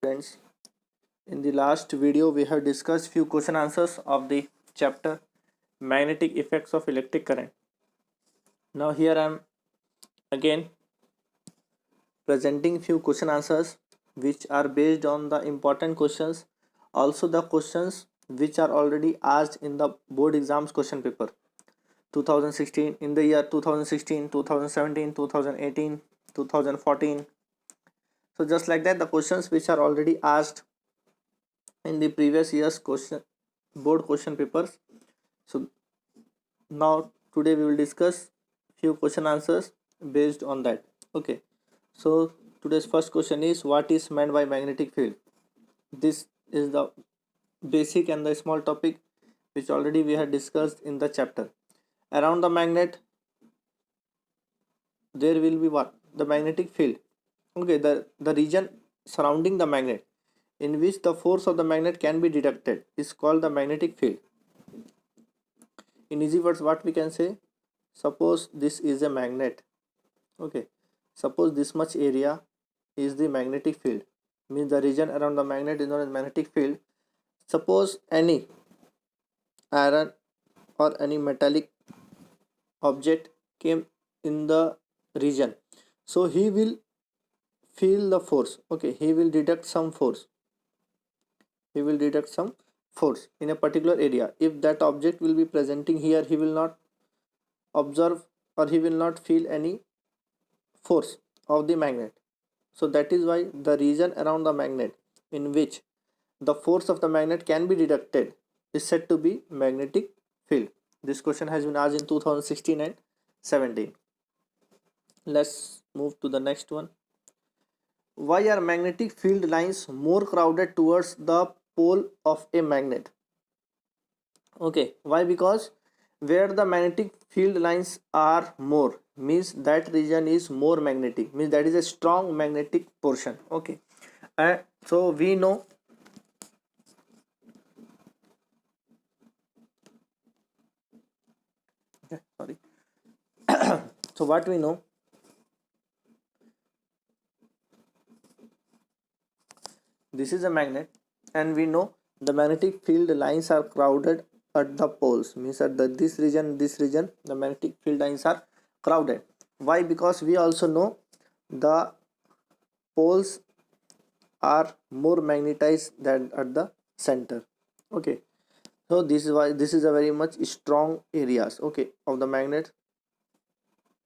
Friends, in the last video we have discussed few question answers of the chapter magnetic effects of electric current. Now here I am again presenting few question answers which are based on the important questions, also the questions which are already asked in the board exams question paper 2016, in the year 2016, 2017, 2018, 2014. So just like that, the questions which are already asked in the previous year's question board question papers. So now today we will discuss few question answers based on that. Okay, so today's first question is, what is meant by magnetic field? This is the basic and the small topic which already we had discussed in the chapter. Around the magnet there will be what? The magnetic field. Okay, the region surrounding the magnet in which the force of the magnet can be detected is called the magnetic field. In easy words, what we can say, suppose this is a magnet. Okay, suppose this much area is the magnetic field, means the region around the magnet is known as magnetic field. Suppose any iron or any metallic object came in the region, so he will feel the force. Okay, he will detect some force, in a particular area. If that object will be presenting here, he will not observe or he will not feel any force of the magnet. So that is why the region around the magnet in which the force of the magnet can be detected is said to be magnetic field. This question has been asked in 2016 and 17. Let's move to the next one. Why are magnetic field lines more crowded towards the pole of a magnet? Okay, why? Because where the magnetic field lines are more means that region is more magnetic, means that is a strong magnetic portion. Okay, so we know, sorry, so what we know, this is a magnet and we know the magnetic field lines are crowded at the poles, means at this region the magnetic field lines are crowded. Why? Because we also know the poles are more magnetized than at the center. Okay, so this is why this is a very much strong areas, okay, of the magnet.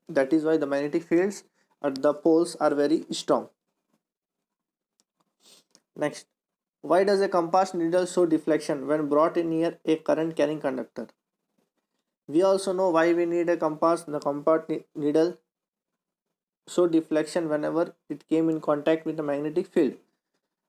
That is why the magnetic fields at the poles are very strong. Next, why does a compass needle show deflection when brought in near a current carrying conductor? We also know why we need a compass. The compass needle show deflection whenever it came in contact with the magnetic field.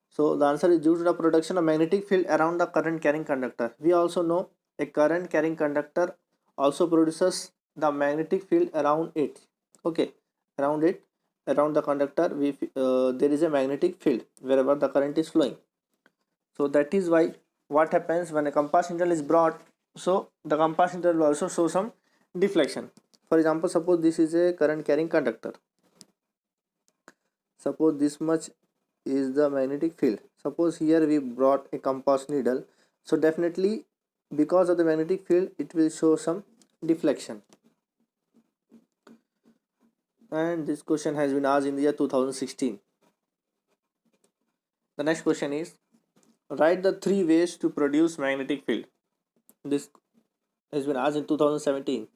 So the answer is due to the production of magnetic field around the current carrying conductor. We also know a current carrying conductor also produces the magnetic field around it. Okay, around it, around the conductor, there is a magnetic field wherever the current is flowing. So that is why what happens when a compass needle is brought, so the compass needle will also show some deflection. For example, suppose this is a current carrying conductor. Suppose this much is the magnetic field. Suppose here we brought a compass needle, so definitely because of the magnetic field it will show some deflection. And this question has been asked in the year 2016. The next question is, write the 3 ways to produce magnetic field. This has been asked in 2017.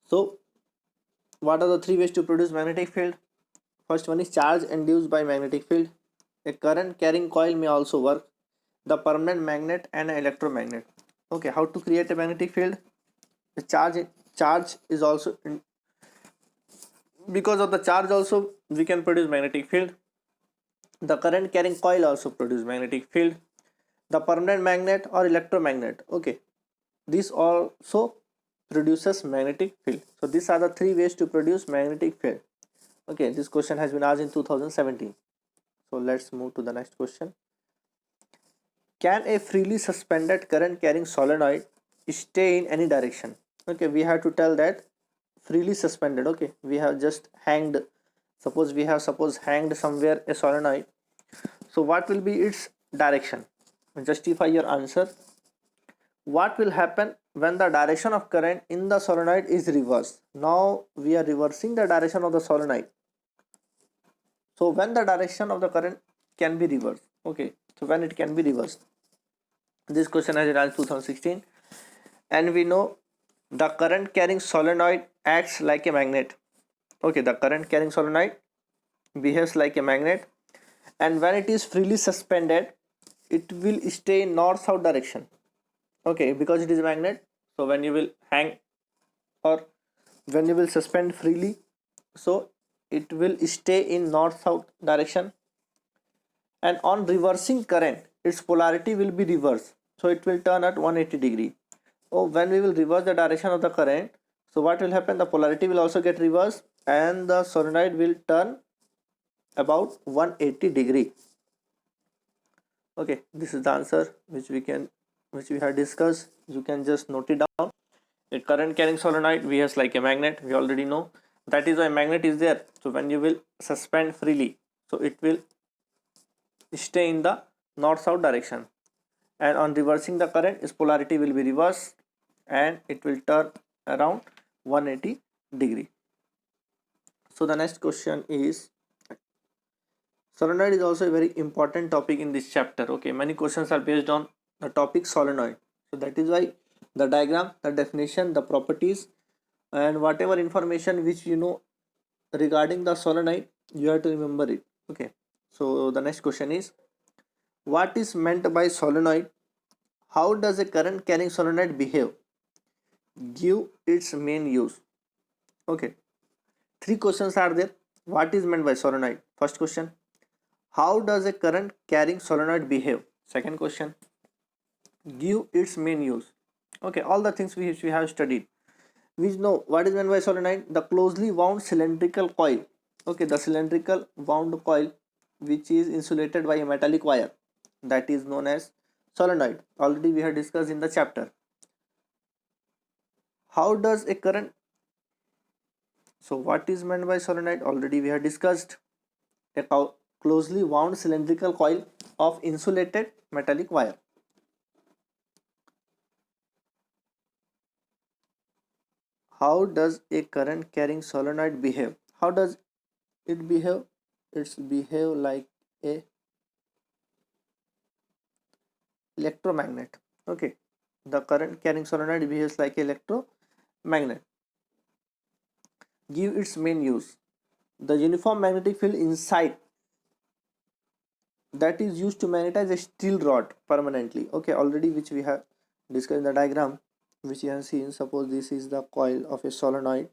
So what are the 3 ways to produce magnetic field? First one is charge induced by magnetic field. A current carrying coil may also work. The permanent magnet and an electromagnet. Okay, how to create a magnetic field? The charge is also because of the charge also we can produce magnetic field. The current carrying coil also produce magnetic field. The permanent magnet or electromagnet, okay, this also produces magnetic field. So these are the 3 ways to produce magnetic field. Okay, this question has been asked in 2017. So let's move to the next question. Can a freely suspended current carrying solenoid stay in any direction? Okay, we have to tell that freely suspended. Okay, we have just hanged, suppose we have hanged somewhere a solenoid. So what will be its direction? Justify your answer. What will happen when the direction of current in the solenoid is reversed? Now we are reversing the direction of the solenoid. So when the direction of the current can be reversed? Okay, so when it can be reversed? This question has been asked 2016, and we know the current carrying solenoid acts like a magnet. Okay, the current carrying solenoid behaves like a magnet, and when it is freely suspended, it will stay in north south direction. Okay, because it is a magnet, so when you will hang or when you will suspend freely, so it will stay in north south direction, and on reversing current its polarity will be reversed, so it will turn at 180 degree. Oh, when we will reverse the direction of the current, so what will happen, the polarity will also get reversed and the solenoid will turn about 180 degree. Okay, this is the answer which we have discussed. You can just note it down. A current carrying solenoid behaves like a magnet. We already know that is why magnet is there. So when you will suspend freely, so it will stay in the north south direction, and on reversing the current its polarity will be reversed and it will turn around 180 degree. So the next question is, solenoid is also a very important topic in this chapter. Okay, many questions are based on the topic solenoid, so that is why the diagram, the definition, the properties, and whatever information which you know regarding the solenoid, you have to remember it. Okay, so the next question is, what is meant by solenoid? How does a current carrying solenoid behave? Give its main use. Okay, three questions are there. What is meant by solenoid? First question. How does a current carrying solenoid behave? Second question. Give its main use. Okay, all the things which we have studied. We know what is meant by solenoid. The closely wound cylindrical coil. Okay, the cylindrical wound coil which is insulated by a metallic wire, that is known as solenoid. Already we have discussed in the chapter. How does a current, so what is meant by solenoid? Already we have discussed. A closely wound cylindrical coil of insulated metallic wire. How does a current carrying solenoid behave? How does it behave? It's behave like a electromagnet. Okay, the current carrying solenoid behaves like electromagnet. Give its main use. The uniform magnetic field inside, that is used to magnetize a steel rod permanently. Okay, already which we have discussed in the diagram which you have seen. Suppose this is the coil of a solenoid.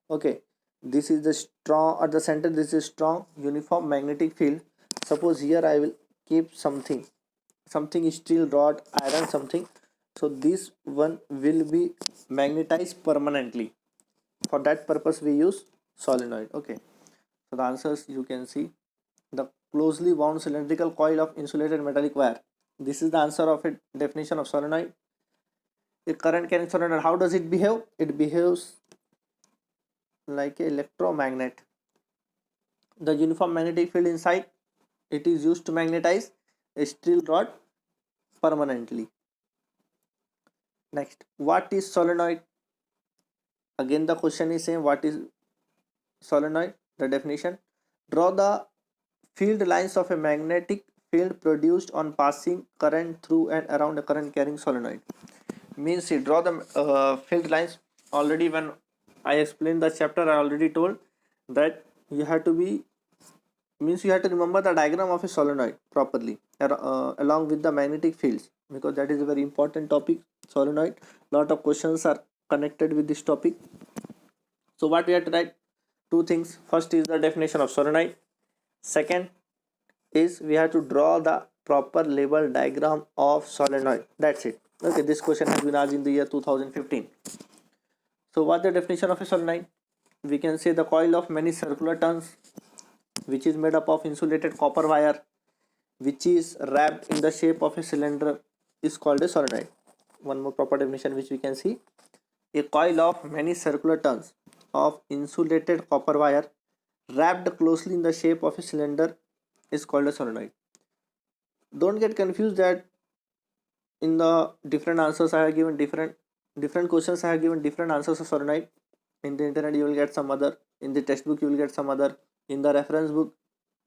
Okay, this is the strong at the center, this is strong uniform magnetic field. Suppose here I will keep something steel rod, iron, something, so this one will be magnetized permanently. For that purpose we use solenoid. Okay, so the answers you can see, the closely wound cylindrical coil of insulated metallic wire. This is the answer of a definition of solenoid. A current carrying solenoid, how does it behave? It behaves like an electromagnet. The uniform magnetic field inside, it is used to magnetize a steel rod permanently. Next, what is solenoid? Again the question is same, what is solenoid? The definition, draw the field lines of a magnetic field produced on passing current through and around a current carrying solenoid. Means see, draw the field lines. Already when I explained the chapter, I already told that you have to be, means you have to remember the diagram of a solenoid properly along with the magnetic fields, because that is a very important topic, solenoid. Lot of questions are connected with this topic. So what we have to write, two things. First is the definition of solenoid. Second is we have to draw the proper label diagram of solenoid. That's it. Okay, this question has been asked in the year 2015. So what the definition of a solenoid? We can say the coil of many circular turns which is made up of insulated copper wire which is wrapped in the shape of a cylinder is called a solenoid. One more proper definition which we can see, a coil of many circular turns of insulated copper wire wrapped closely in the shape of a cylinder is called a solenoid. don't get confused that in the different answers I have given different questions, I have given different answers of solenoid. In the internet you will get some other, in the textbook you will get some other, in the reference book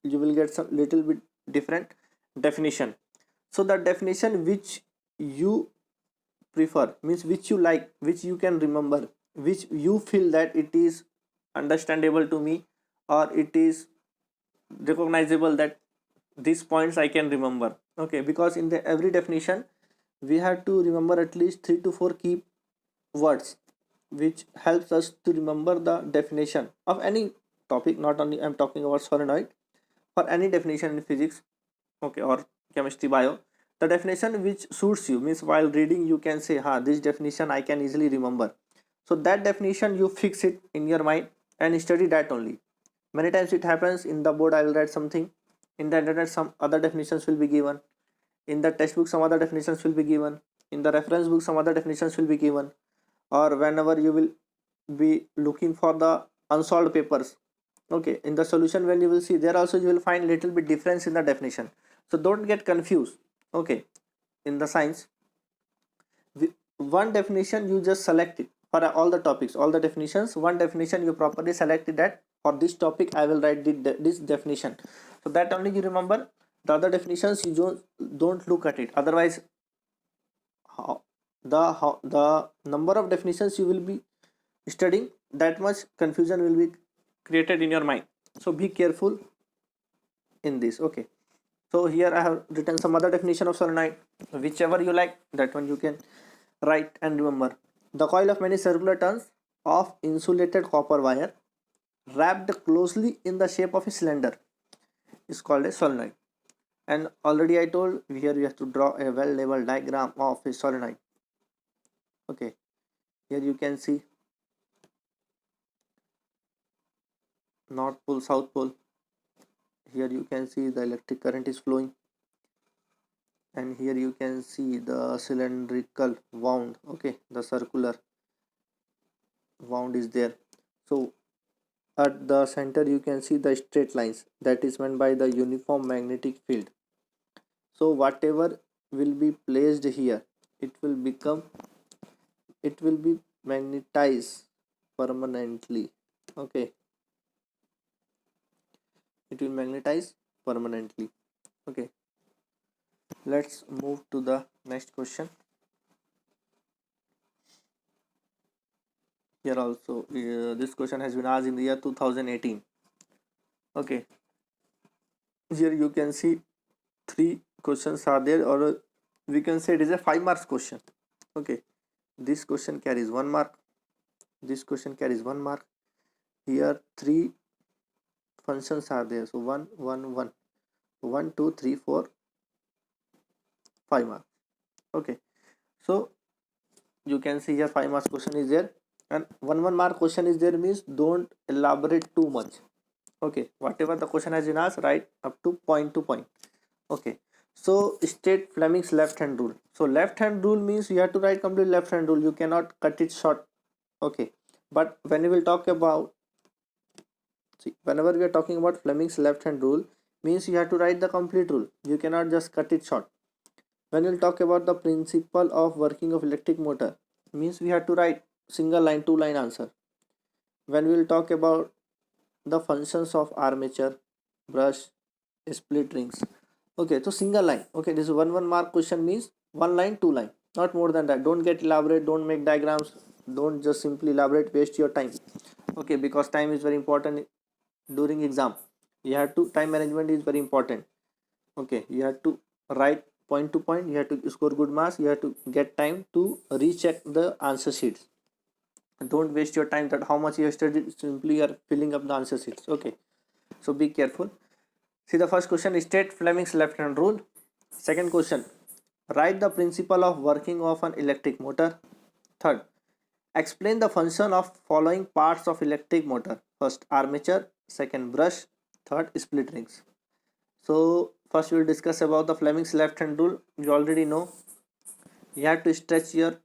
you will get some little bit different definition. So the definition which you prefer, means which you like, which you can remember, which you feel that it is understandable to me, or it is recognizable, that these points I can remember. Okay, because in the every definition we have to remember at least 3 to 4 key words which helps us to remember the definition of any topic. Not only I'm talking about solenoid, for any definition in physics, okay, or chemistry, bio, the definition which suits you, means while reading you can say, ha, this definition I can easily remember. So that definition you fix it in your mind and study that only. Many times it happens in the board I will write something, in the internet some other definitions will be given, in the textbook some other definitions will be given, in the reference book some other definitions will be given, or whenever you will be looking for the unsolved papers, okay, in the solution when you will see, there also you will find little bit difference in the definition. So don't get confused. Okay, in the science, one definition you just select it for all the topics, all the definitions, one definition you properly selected, that for this topic I will write this definition, so that only you remember. The other definitions you don't look at it, otherwise the number of definitions you will be studying, that much confusion will be created in your mind. So be careful in this. Okay, so here I have written some other definition of solenoid, whichever you like, that one you can write and remember. The coil of many circular turns of insulated copper wire wrapped closely in the shape of a cylinder is called a solenoid. And already I told, here you have to draw a well labeled diagram of a solenoid. Okay, here you can see north pole, south pole. Here you can see the electric current is flowing, and here you can see the cylindrical wound. Okay, the circular wound is there. So at the center you can see the straight lines, that is meant by the uniform magnetic field. So whatever will be placed here, it will be magnetized permanently. Okay, it will magnetize permanently. Okay, let's move to the next question. Here also this question has been asked in the year 2018. Okay, here you can see 3 questions are there, or we can say it is a 5 marks question. Okay, this question carries 1 mark, this question carries 1 mark. Here 3 functions are there, so 1 1 1 1 2 3 4 5 marks. Okay, so you can see here 5 marks question is there, and 1 mark question is there, means don't elaborate too much. Okay, whatever the question has been asked, write up to point. Okay, so state Fleming's left hand rule. So left hand rule means you have to write complete left hand rule, you cannot cut it short. Okay, but when we will talk about, see, whenever we are talking about Fleming's left hand rule, means you have to write the complete rule, you cannot just cut it short. When we'll talk about the principle of working of electric motor, means we have to write single line, 2 line answer. When we'll talk about the functions of armature, brush, split rings, okay, so single line. Okay, this is 1 mark question, means 1 line, 2 line, not more than that. Don't get elaborate, don't make diagrams, don't just simply elaborate, waste your time. Okay, because time is very important during exam. You have to, time management is very important. Okay, you have to write point to point, you have to score good marks, you have to get time to recheck the answer sheets. Don't waste your time that how much you have studied, simply you are filling up the answer sheets. Okay, so be careful. See, the first question, state Fleming's left hand rule. Second question, write the principle of working of an electric motor. Third, explain the function of following parts of electric motor. First, armature, second, brush, third, split rings. So first we will discuss about the Fleming's left hand rule. You already know, you have to stretch your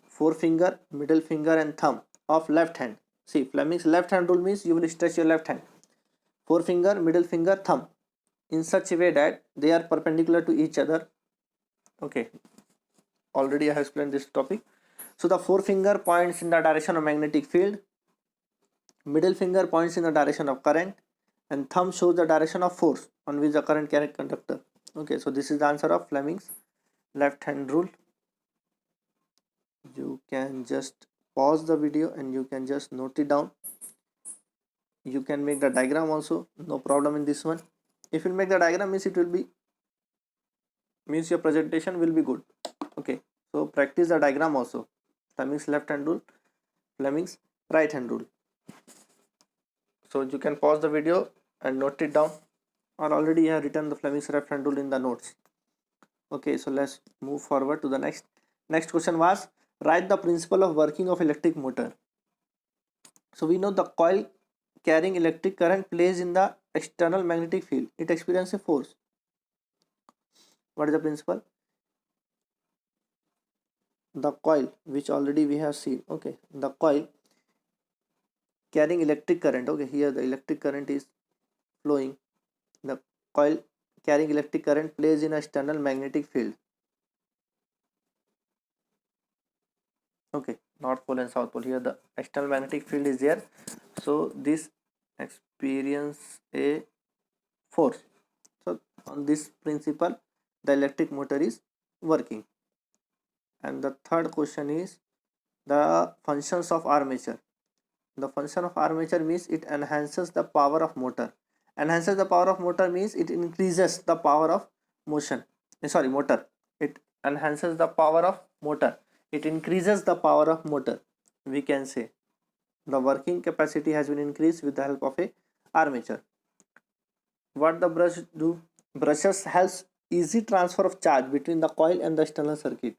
forefinger, middle finger and thumb of left hand. See, Fleming's left hand rule means you will stretch your left hand, forefinger, middle finger, thumb in such a way that they are perpendicular to each other. Okay, already I have explained this topic. So the forefinger points in the direction of magnetic field, middle finger points in the direction of current, and thumb shows the direction of force on which the current carry conductor. Okay, so this is the answer of Fleming's left hand rule. You can just pause the video and you can just note it down. You can make the diagram also, no problem in this one. If you make the diagram, means it will be, means your presentation will be good. Okay, so practice the diagram also. Fleming's left hand rule, Fleming's right hand rule. So you can pause the video and note it down, or already I have written the Fleming's left hand rule in the notes. Okay, so let's move forward to the next question was, write the principle of working of electric motor. So we know the coil carrying electric current plays in the external magnetic field. It experiences a force. What is the principle? The coil, which already we have seen. Okay, the coil carrying electric current. Okay, here the electric current is flowing. The coil carrying electric current plays in a external magnetic field. Okay, north pole and south pole. Here the external magnetic field is there, so this experience a force. So on this principle the electric motor is working. And the third question is the functions of armature. The function of armature means it enhances the power of motor. Enhances the power of motor means it increases the power of motor. It enhances the power of motor. It increases the power of motor. We can say the working capacity has been increased with the help of a armature. What the brush do? Brushes helps easy transfer of charge between the coil and the external circuit.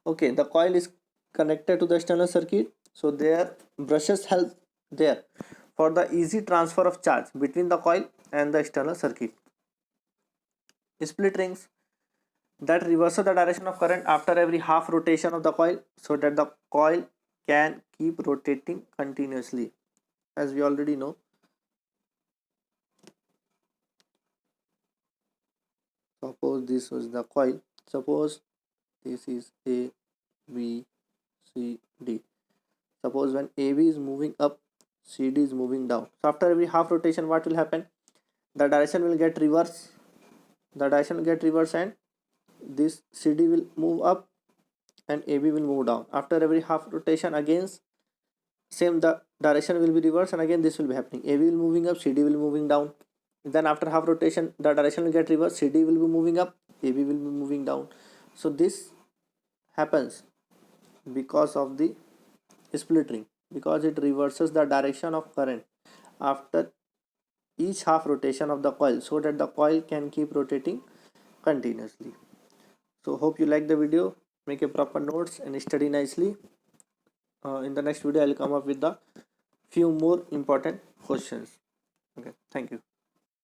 Okay, the coil is connected to the external circuit, so their brushes help there for the easy transfer of charge between the coil and the external circuit. Split rings that reverse the direction of current after every half rotation of the coil, so that the coil can keep rotating continuously. As we already know, suppose this was the coil, suppose this is A, B, C, D. Suppose when AB is moving up, CD is moving down. So after every half rotation, what will happen? The direction will get reversed. The direction will get reversed, and this CD will move up and AB will move down. After every half rotation, again same, the direction will be reversed, and again this will be happening. AB will moving up, CD will moving down. Then after half rotation, the direction will get reversed. CD will be moving up, AB will be moving down. So this happens because of the split ring, because it reverses the direction of current after each half rotation of the coil, so that the coil can keep rotating continuously. So hope you like the video. Make a proper notes and study nicely. In the next video I'll come up with the few more important questions. Okay, thank you.